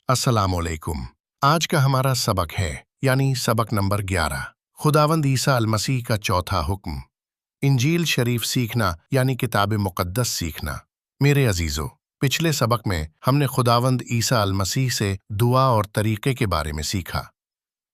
अस्सलामुअलैकुम। आज का हमारा सबक है यानी सबक नंबर 11, खुदावंद ईसा अल मसीह का चौथा हुक्म, इंजील शरीफ सीखना यानी किताब मुक़द्दस सीखना। मेरे अजीज़ों, पिछले सबक में हमने खुदावंद ईसा अल मसीह से दुआ और तरीक़े के बारे में सीखा।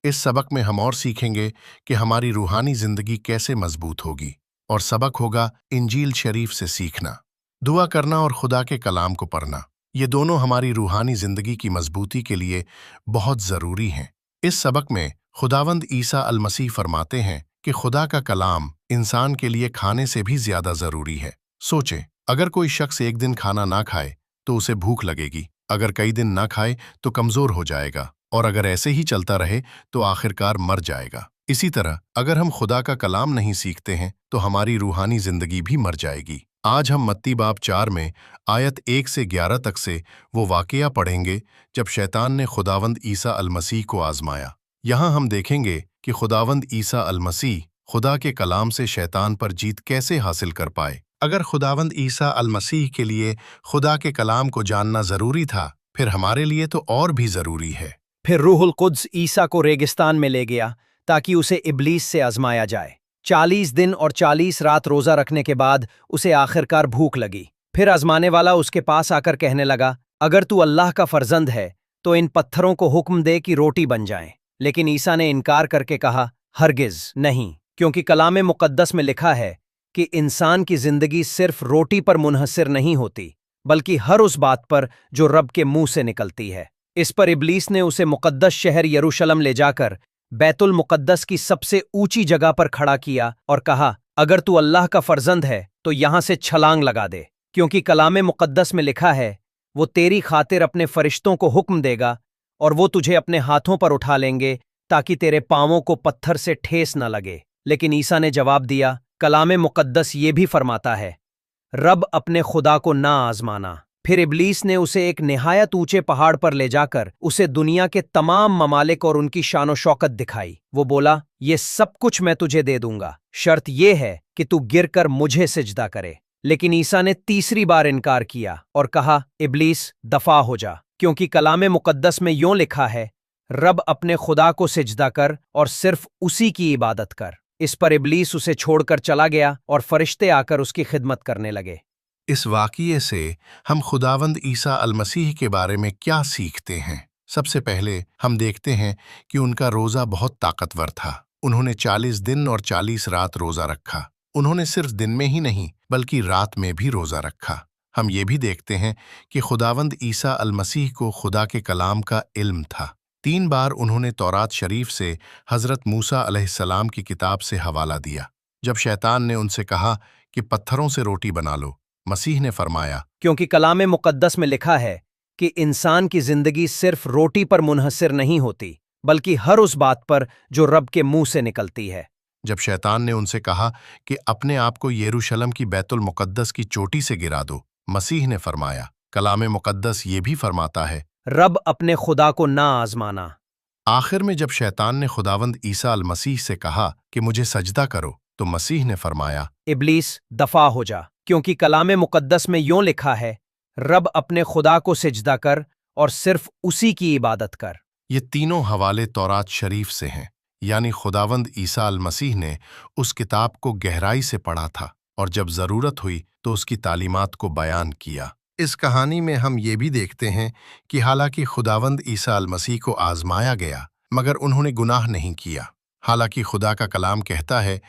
इस सबक में हम और सीखेंगे कि हमारी रूहानी ज़िंदगी कैसे मजबूत होगी, और सबक होगा इंजील शरीफ से सीखना। दुआ करना और खुदा के कलाम को पढ़ना, ये दोनों हमारी रूहानी ज़िंदगी की मजबूती के लिए बहुत ज़रूरी हैं। इस सबक में खुदावंद ईसा अल मसीह फरमाते हैं कि खुदा का कलाम इंसान के लिए खाने से भी ज़्यादा ज़रूरी है। सोचें, अगर कोई शख्स एक दिन खाना ना खाए तो उसे भूख लगेगी, अगर कई दिन ना खाए तो कमज़ोर हो जाएगा, और अगर ऐसे ही चलता रहे तो आखिरकार मर जाएगा। इसी तरह अगर हम खुदा का कलाम नहीं सीखते हैं तो हमारी रूहानी ज़िंदगी भी मर जाएगी। आज हम मत्ती बाब 4 में आयत 1 से 11 तक से वो वाक़या पढ़ेंगे जब शैतान ने खुदावंद ईसा अल मसीह को आजमाया। यहाँ हम देखेंगे कि खुदावंद ईसा अल मसीह खुदा के कलाम से शैतान पर जीत कैसे हासिल कर पाए। अगर खुदावंद ईसा अल मसीह के लिए खुदा के कलाम को जानना ज़रूरी था, फिर हमारे लिए तो और भी ज़रूरी है। फिर रूहुल कुद्स ईसा को रेगिस्तान में ले गया ताकि उसे इब्लीस से आजमाया जाए। 40 दिन और 40 रात रोजा रखने के बाद उसे आखिरकार भूख लगी। फिर आजमाने वाला उसके पास आकर कहने लगा, अगर तू अल्लाह का फर्जंद है तो इन पत्थरों को हुक्म दे कि रोटी बन जाएं। लेकिन ईसा ने इनकार करके कहा, हरगिज नहीं, क्योंकि कलाम मुक़द्दस में लिखा है कि इंसान की जिंदगी सिर्फ रोटी पर मुनहसर नहीं होती, बल्कि हर उस बात पर जो रब के मुंह से निकलती है। इस पर इब्लीस ने उसे मुक़द्दस शहर यरूशलेम ले जाकर बैतुल मुक़द्दस की सबसे ऊंची जगह पर खड़ा किया और कहा, अगर तू अल्लाह का फर्जंद है तो यहां से छलांग लगा दे, क्योंकि कलाम मुक़द्दस में लिखा है, वो तेरी खातिर अपने फरिश्तों को हुक्म देगा और वो तुझे अपने हाथों पर उठा लेंगे ताकि तेरे पांवों को पत्थर से ठेस न लगे। लेकिन ईसा ने जवाब दिया, कलाम मुक़द्दस ये भी फरमाता है, रब अपने खुदा को ना आजमाना। फिर इब्लीस ने उसे एक निहायत ऊंचे पहाड़ पर ले जाकर उसे दुनिया के तमाम ममालिक और उनकी शानो शौकत दिखाई। वो बोला, ये सब कुछ मैं तुझे दे दूंगा, शर्त ये है कि तू गिरकर मुझे सिजदा करे। लेकिन ईसा ने तीसरी बार इनकार किया और कहा, इब्लीस दफा हो जा, क्योंकि कलाम मुक़द्दस में यूं लिखा है, रब अपने खुदा को सिजदा कर और सिर्फ उसी की इबादत कर। इस पर इब्लीस उसे छोड़कर चला गया और फरिश्ते आकर उसकी खिदमत करने लगे। इस वाक़ये से हम खुदावंद ईसा अल मसीह के बारे में क्या सीखते हैं? सबसे पहले हम देखते हैं कि उनका रोज़ा बहुत ताकतवर था। उन्होंने 40 दिन और 40 रात रोज़ा रखा। उन्होंने सिर्फ दिन में ही नहीं बल्कि रात में भी रोज़ा रखा। हम ये भी देखते हैं कि खुदावंद ईसा अल मसीह को खुदा के कलाम का इल्म था। 3 बार उन्होंने तौरात शरीफ से हज़रत मूसा अलैहिस्सलाम की किताब से हवाला दिया। जब शैतान ने उनसे कहा कि पत्थरों से रोटी बना लो, मसीह ने फरमाया, क्योंकि कलाम मुक़द्दस में लिखा है कि इंसान की जिंदगी सिर्फ रोटी पर मुनहसर नहीं होती, बल्कि हर उस बात पर जो रब के मुंह से निकलती है। जब शैतान ने उनसे कहा कि अपने आप को यरूशलेम की बैतुल मुक़द्दस की चोटी से गिरा दो, मसीह ने फरमाया, कलाम मुक़द्दस ये भी फरमाता है, रब अपने खुदा को ना आजमाना। आखिर में जब शैतान ने खुदावंद ईसा अल मसीह से कहा कि मुझे सजदा करो, तो मसीह ने फरमाया, इब्लीस दफा हो जा, क्योंकि कलाम मुक़द्दस में यूं लिखा है, रब अपने खुदा को सिजदा कर और सिर्फ उसी की इबादत कर। ये तीनों हवाले तौरात शरीफ से हैं, यानी खुदावंद ईसा अल मसीह ने उस किताब को गहराई से पढ़ा था और जब ज़रूरत हुई तो उसकी तालीमात को बयान किया। इस कहानी में हम ये भी देखते हैं कि हालांकि खुदावंद ईसा अल मसीह को आजमाया गया, मगर उन्होंने गुनाह नहीं किया। हालांकि खुदा का कलाम कहता है,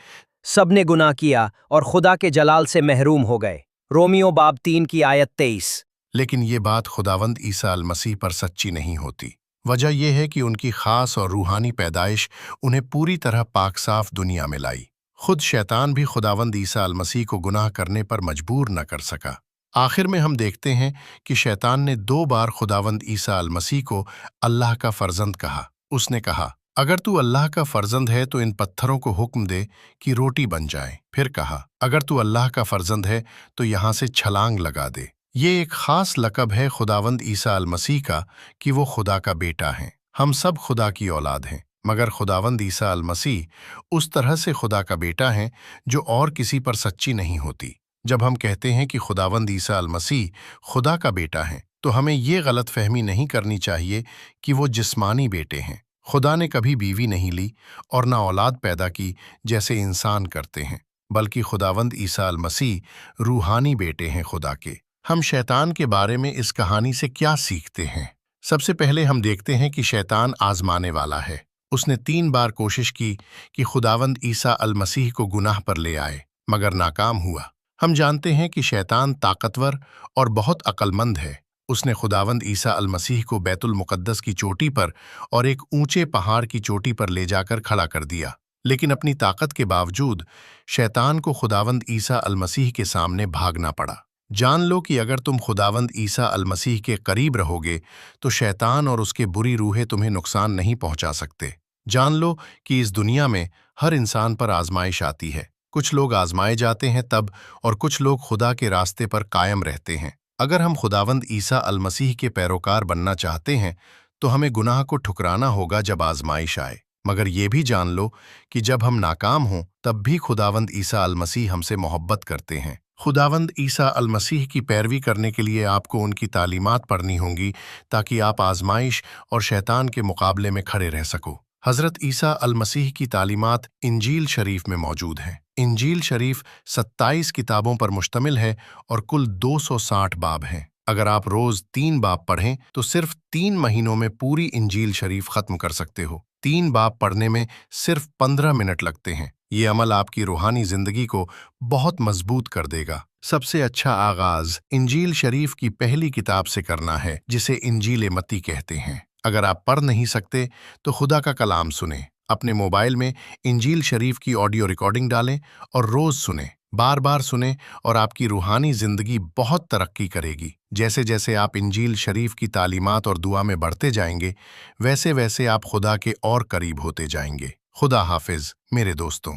सब ने गुनाह किया और खुदा के जलाल से महरूम हो गए। रोमियो बाब 3 की आयत 23। लेकिन ये बात खुदावंद ईसा अल मसीह पर सच्ची नहीं होती। वजह यह है कि उनकी खास और रूहानी पैदाइश उन्हें पूरी तरह पाक साफ दुनिया में लाई। खुद शैतान भी खुदावंद ईसा अल मसीह को गुनाह करने पर मजबूर न कर सका। आखिर में हम देखते हैं कि शैतान ने 2 बार खुदावंद ईसा अल मसीह को अल्लाह का फर्जंद कहा। उसने कहा, अगर तू अल्लाह का फर्जंद है तो इन पत्थरों को हुक्म दे कि रोटी बन जाए। फिर कहा, अगर तू अल्लाह का फर्जंद है तो यहाँ से छलांग लगा दे। ये एक खास लक़ब है खुदावंद ईसा अल मसीह का कि वो खुदा का बेटा हैं। हम सब खुदा की औलाद हैं, मगर खुदावंद ईसा अल मसीह उस तरह से खुदा का बेटा हैं जो और किसी पर सच्ची नहीं होती। जब हम कहते हैं कि खुदावंद ईसा अल मसीह खुदा का बेटा हैं, तो हमें ये गलत फहमी नहीं करनी चाहिए कि वो जिस्मानी बेटे हैं। खुदा ने कभी बीवी नहीं ली और ना औलाद पैदा की जैसे इंसान करते हैं, बल्कि खुदावंद ईसा अल मसीह रूहानी बेटे हैं खुदा के। हम शैतान के बारे में इस कहानी से क्या सीखते हैं? सबसे पहले हम देखते हैं कि शैतान आजमाने वाला है। उसने 3 बार कोशिश की कि खुदावंद ईसा अल मसीह को गुनाह पर ले आए, मगर नाकाम हुआ। हम जानते हैं कि शैतान ताकतवर और बहुत अक्लमंद है। उसने खुदावंद ईसा अल मसीह को बैतुल मुकद्दस की चोटी पर और एक ऊंचे पहाड़ की चोटी पर ले जाकर खड़ा कर दिया, लेकिन अपनी ताकत के बावजूद शैतान को खुदावंद ईसा अल मसीह के सामने भागना पड़ा। जान लो कि अगर तुम खुदावंद ईसा अल मसीह के करीब रहोगे तो शैतान और उसके बुरी रूहें तुम्हें नुकसान नहीं पहुंचा सकते। जान लो कि इस दुनिया में हर इंसान पर आजमाइश आती है। कुछ लोग आजमाए जाते हैं तब, और कुछ लोग खुदा के रास्ते पर कायम रहते हैं। अगर हम खुदावंद ईसा अल मसीह के पैरोकार बनना चाहते हैं तो हमें गुनाह को ठुकराना होगा जब आजमाइश आए। मगर ये भी जान लो कि जब हम नाकाम हों तब भी खुदावंद ईसा अल मसीह हमसे मोहब्बत करते हैं। खुदावंद ईसा अल मसीह की पैरवी करने के लिए आपको उनकी तालीमात पढ़नी होंगी ताकि आप आजमाइश और शैतान के मुकाबले में खड़े रह सको। हज़रत ईसा अल मसीह की तालीमात इंजील शरीफ में मौजूद हैं। इंजील शरीफ 27 किताबों पर मुश्तमिल है और कुल 260 बाब हैं। अगर आप रोज 3 बाब पढ़ें तो सिर्फ 3 महीनों में पूरी इंजील शरीफ खत्म कर सकते हो। 3 बाब पढ़ने में सिर्फ 15 मिनट लगते हैं। ये अमल आपकी रूहानी जिंदगी को बहुत मजबूत कर देगा। सबसे अच्छा आगाज इंजील शरीफ की पहली किताब से करना है, जिसे इंजील मत्ती कहते हैं। अगर आप पढ़ नहीं सकते तो खुदा का कलाम सुने। अपने मोबाइल में इंजील शरीफ की ऑडियो रिकॉर्डिंग डालें और रोज सुने, बार बार सुने, और आपकी रूहानी जिंदगी बहुत तरक्की करेगी। जैसे जैसे आप इंजील शरीफ की तालीमात और दुआ में बढ़ते जाएंगे, वैसे वैसे आप खुदा के और करीब होते जाएंगे। खुदा हाफिज मेरे दोस्तों।